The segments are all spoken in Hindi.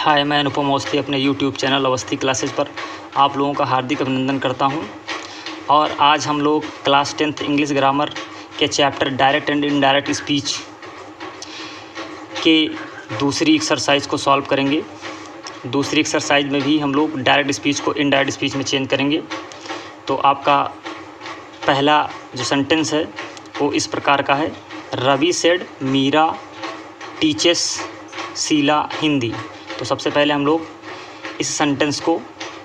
हाय, मैं अनुपम अवस्थी अपने यूट्यूब चैनल अवस्थी क्लासेस पर आप लोगों का हार्दिक अभिनंदन करता हूं। और आज हम लोग क्लास 10th इंग्लिश ग्रामर के chapter direct and indirect speech के दूसरी एक्सरसाइज को सॉल्व करेंगे। दूसरी एक्सरसाइज में भी हम लोग डायरेक्ट स्पीच को इनडायरेक्ट स्पीच में चेंज करेंगे। तो आपका पहला जो सेंटेंस है वो इस प्रकार का है, रवि सेड मीरा टीचेस शीला हिंदी। तो सबसे पहले हम लोग इस सेंटेंस को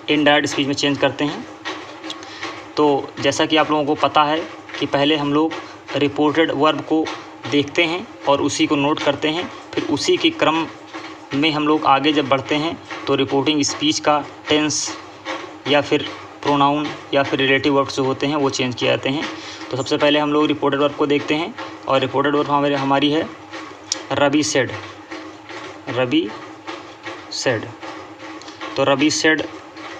इनडायरेक्ट स्पीच में चेंज करते हैं। तो जैसा कि आप लोगों को पता है कि पहले हम लोग रिपोर्टेड वर्ब को देखते हैं और उसी को नोट करते हैं, फिर उसी के क्रम में हम लोग आगे जब बढ़ते हैं तो रिपोर्टिंग स्पीच का टेंस या फिर प्रोनाउन या फिर रिलेटिव वर्ब्स जो होते हैं वो चेंज किए जाते हैं। तो सबसे पहले हम लोग रिपोर्टेड वर्ब को देखते हैं और रिपोर्टेड वर्ब हमारी है रवि सेड। रवि सेड, तो रवि सेड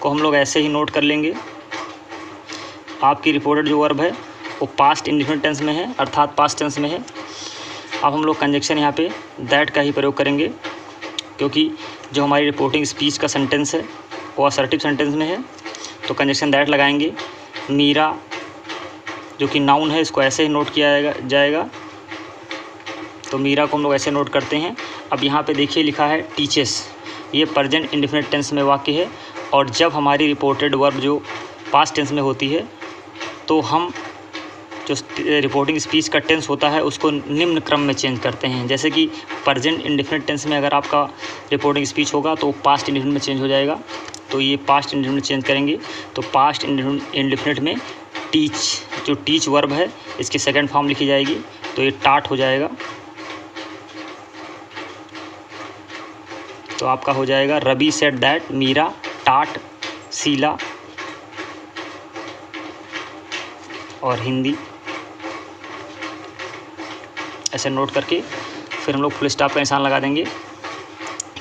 को हम लोग ऐसे ही नोट कर लेंगे। आपकी रिपोर्टेड जो वर्ब है वो पास्ट इंडेफिनिट टेंस में है, अर्थात पास्ट टेंस में है। अब हम लोग कंजक्शन यहाँ पे दैट का ही प्रयोग करेंगे, क्योंकि जो हमारी रिपोर्टिंग स्पीच का सेंटेंस है वो असर्टिव सेंटेंस में है। तो कंजक्शन दैट लगाएंगे। मीरा जो कि नाउन है इसको ऐसे ही नोट किया जाएगा। तो मीरा को हम लोग ऐसे नोट करते हैं। अब यहाँ पे देखिए लिखा है टीचेस, ये प्रेजेंट इंडेफिनिट टेंस में वाक्य है। और जब हमारी रिपोर्टेड वर्ब जो पास्ट टेंस में होती है तो हम जो रिपोर्टिंग स्पीच का टेंस होता है उसको निम्न क्रम में चेंज करते हैं। जैसे कि प्रेजेंट इंडेफिनिट टेंस में अगर आपका रिपोर्टिंग स्पीच होगा तो पास्ट इंडेफिनिट में चेंज हो जाएगा। तो ये पास्ट इंडेफिनिट चेंज करेंगे। तो पास्ट इंडेफिनिट में टीच, जो टीच वर्ब है इसकी सेकेंड फॉर्म लिखी जाएगी, तो ये टाट हो जाएगा। तो आपका हो जाएगा रवि सेड दैट मीरा टाट शीला और हिंदी। ऐसे नोट करके फिर हम लोग फुल स्टॉप का निशान लगा देंगे।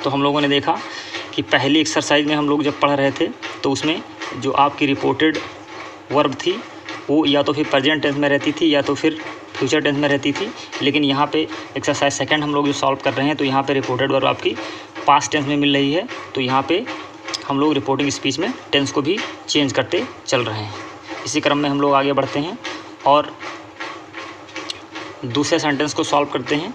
तो हम लोगों ने देखा कि पहली एक्सरसाइज में हम लोग जब पढ़ रहे थे तो उसमें जो आपकी रिपोर्टेड वर्ब थी वो या तो फिर प्रेजेंट टेंस में रहती थी या तो फिर फ्यूचर टेंस में रहती थी। लेकिन यहाँ पे एक्सरसाइज सेकंड हम लोग जो सॉल्व कर रहे हैं तो यहाँ पे रिपोर्टेड वर्ब आपकी पास्ट टेंस में मिल रही है। तो यहाँ पे हम लोग रिपोर्टिंग स्पीच में टेंस को भी चेंज करते चल रहे हैं। इसी क्रम में हम लोग आगे बढ़ते हैं और दूसरे सेंटेंस को सॉल्व करते हैं।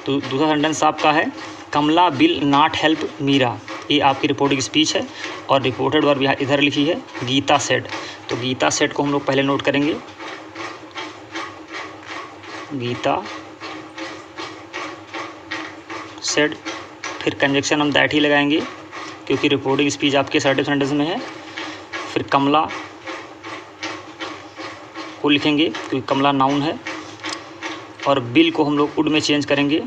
तो दूसरा सेंटेंस आपका है कमला विल नॉट हेल्प मीरा। ये आपकी रिपोर्टिंग स्पीच है और रिपोर्टेड वर्ब यहाँ इधर लिखी है गीता सेड। तो गीता सेड को हम लोग पहले नोट करेंगे। गीता सेड, फिर कंजक्शन हम दैट ही लगाएंगे क्योंकि रिपोर्टिंग स्पीच आपके असर्टिव सेंटेंस में है। फिर कमला को लिखेंगे क्योंकि कमला नाउन है। और बिल को हम लोग वुड में चेंज करेंगे।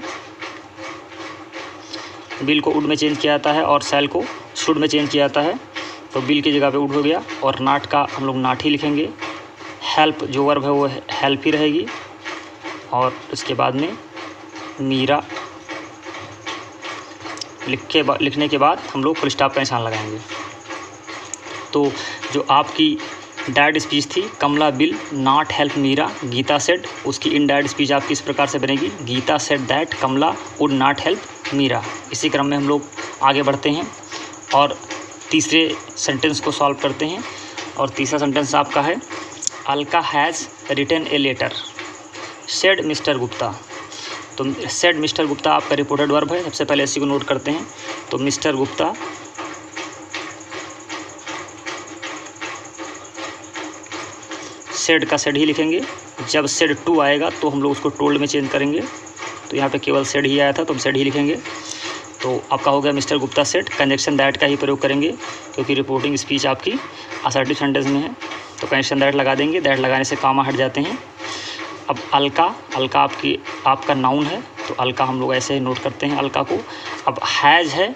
बिल को वुड में चेंज किया जाता है और सेल को शुड में चेंज किया जाता है। तो बिल की जगह पे वुड हो गया। और नाट का हम लोग नाट ही लिखेंगे। हेल्प जो वर्ब है वो हेल्प ही रहेगी। और उसके बाद में मीरा लिखने के बाद हम लोग फुल स्टॉप का निशान लगाएंगे। तो जो आपकी डायरेक्ट स्पीच थी Kamala will not help Meera Geeta said, उसकी इनडायरेक्ट स्पीच आपकी इस प्रकार से बनेगी Geeta said that Kamala would not help Meera. इसी क्रम में हम लोग आगे बढ़ते हैं और तीसरे सेंटेंस को सॉल्व करते हैं। और तीसरा सेंटेंस आपका है Alka has written a letter said Mr Gupta. तो सेड मिस्टर गुप्ता आपका रिपोर्टेड वर्ब है। सबसे पहले इसी को नोट करते हैं। तो मिस्टर गुप्ता सेड का सेड ही लिखेंगे। जब सेड टू आएगा तो हम लोग उसको टोल्ड में चेंज करेंगे। तो यहाँ पे केवल सेड ही आया था तो हम सेड ही लिखेंगे। तो आपका हो गया mister Gupta said. Conjunction that का ही प्रयोग करेंगे क्योंकि रिपोर्टिंग स्पीच आपकी असर्टिव सेंटेंस में है। तो कंजक्शन दैट लगा देंगे। दैट लगाने से कामा हट जाते हैं। अब अलका आपका नाउन है तो अलका हम लोग ऐसे ही नोट करते हैं अलका को। अब हैज़ है,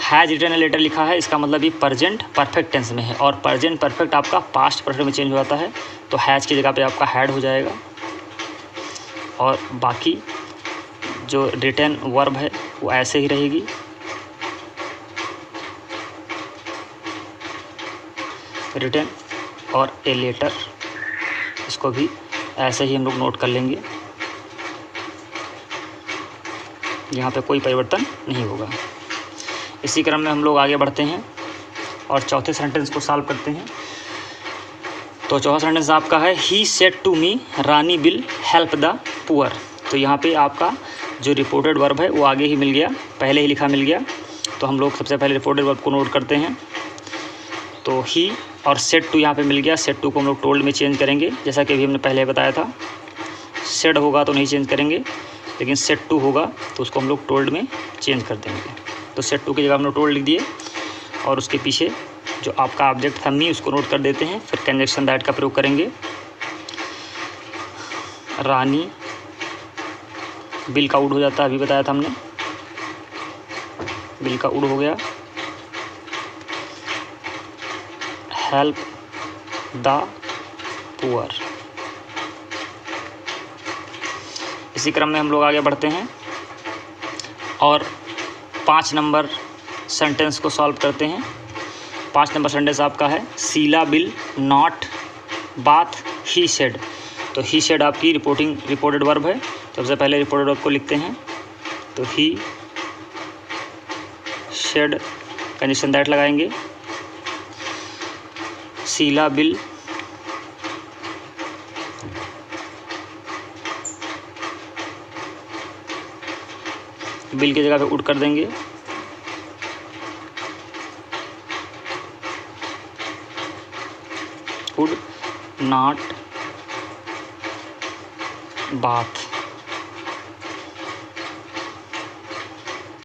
हैज़ रिटन ए लेटर लिखा है, इसका मतलब ये प्रेजेंट परफेक्ट टेंस में है और प्रेजेंट परफेक्ट आपका पास्ट परफेक्ट में चेंज हो जाता है। तो हैज़ की जगह पे आपका हैड हो जाएगा। और बाकी जो रिटन वर्ब है वो ऐसे ही रहेगी। रिटन और ए लेटर, इसको भी ऐसे ही हम लोग नोट कर लेंगे। यहाँ पे कोई परिवर्तन नहीं होगा। इसी क्रम में हम लोग आगे बढ़ते हैं और चौथे सेंटेंस को सॉल्व करते हैं। तो चौथा सेंटेंस आपका है he said to me Rani will help the poor. तो यहाँ पे आपका जो रिपोर्टेड वर्ब है वो आगे ही मिल गया, पहले ही लिखा मिल गया। तो हम लोग सबसे पहले रिपोर्टेड वर्ब को नोट करते हैं। तो ही और सेड टू यहाँ पे मिल गया, सेड टू को हम लोग टोल्ड में चेंज करेंगे, जैसा कि अभी हमने पहले बताया था। सेड होगा तो नहीं चेंज करेंगे, लेकिन सेड टू होगा तो उसको हम लोग टोल्ड में चेंज कर देंगे। तो सेड टू की जगह हम लोग टोल्ड लिख दिए और उसके पीछे जो आपका ऑब्जेक्ट था मी उसको नोट कर देते हैं। फिर कंजक्शन दैट का प्रयोग करेंगे। रानी बिल का उड हो जाता है, अभी बताया था हमने, बिल का उड हो गया। Help the poor. इसी क्रम में हम लोग आगे बढ़ते हैं और 5 नंबर सेंटेंस को सॉल्व करते हैं। 5 नंबर सेंटेंस आपका है Sheela will not bath he said. तो ही सेड आपकी रिपोर्टेड वर्ब है। सबसे पहले रिपोर्टेड वर्ब को लिखते हैं। तो ही सेड कंडीशन दैट लगाएंगे। शीला विल बिल की जगह पे उड कर देंगे। उड नॉट बाथ।